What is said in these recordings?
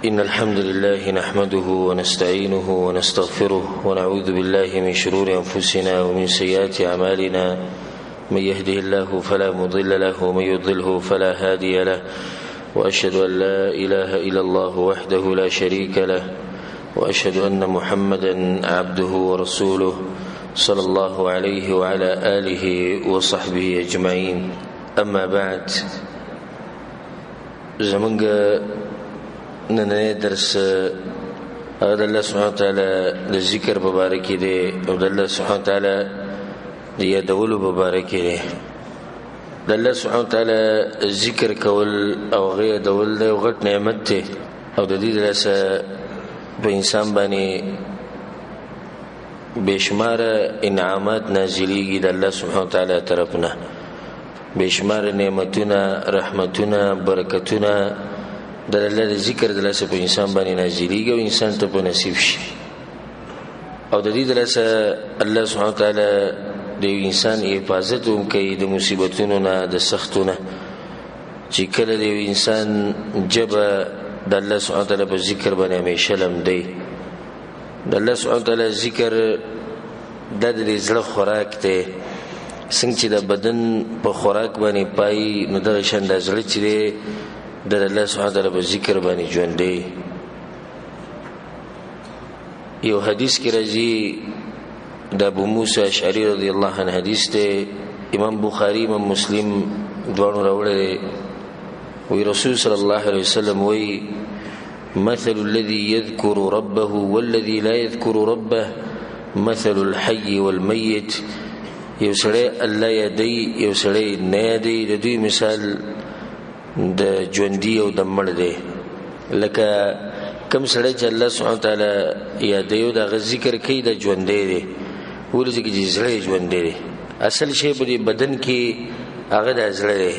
إن الحمد لله نحمده ونستعينه ونستغفره ونعوذ بالله من شرور أنفسنا ومن سيئات أعمالنا من يهده الله فلا مضل له ومن يضلله فلا هادي له وأشهد أن لا إله إلا الله وحده لا شريك له وأشهد أن محمدا عبده ورسوله صلى الله عليه وعلى آله وصحبه أجمعين. أما بعد، زمانك نننی درس اغد اللہ سبحانه وتعالی د ذکر مبارکی دی او د الله سبحانه وتعالی د یادولو مبارکی دی. د الله سبحانه وتعالی ذکر کول او هغه یادول دی یو غټ نعمت دی او د دې دلاسه په انسان باندې بشمار انعامات نازلیږي د الله سبحانه وتعالی طرفنا، بشمار نعمتونه، رحمتونه، برکتونه د الله ذکر د لاسه په انسان باندې نازلېږي او انسان ته په نصیب شي. او د دې د لاسه الله سبحانه وتعالی د انسان حفاظت هم کوي د مصیبتونو نه، د سختونه. چې کله د انسان جبه د الله سبحانه وتعالی په ذکر باندې همیشه لمدی، د الله سبحانه وتعالی ذکر د دې زړه خوراک دی. څنګه چې د بدن په خوراک باندې پای، نو دغه شان د زړه چې دی د الله سبحانه وتعالی په ذکر باندې ژوند دی. یو حدیث کې راځي د ابو موسی اشعری رضی الله عنه حدیث دی، امام بخاری امام مسلم دواړو راوړی. وی رسول صلی الله علیه وسلم وی مثل الذي يذكر ربه والذي لا يذكر ربه مثل الحي والميت. یو سړی الله یادی، یو سړی نه یادی، د دوی مثال د ژوندي او د مړ دی. لکه کوم سړی چې الله سبحانه وتعالی یادی او د ذکر کوي د ژوندي دی، ولې چې زړه ژوندي دی. اصل شی په بدن کې هغه د زړه دی.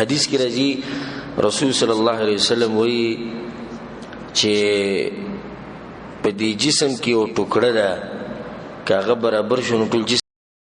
حدیث کې راځي رسول صلی الله علیه وسلم وایي چې په دې جسم کې یو ټوکړه ده، که هغه برابر شو نو ټول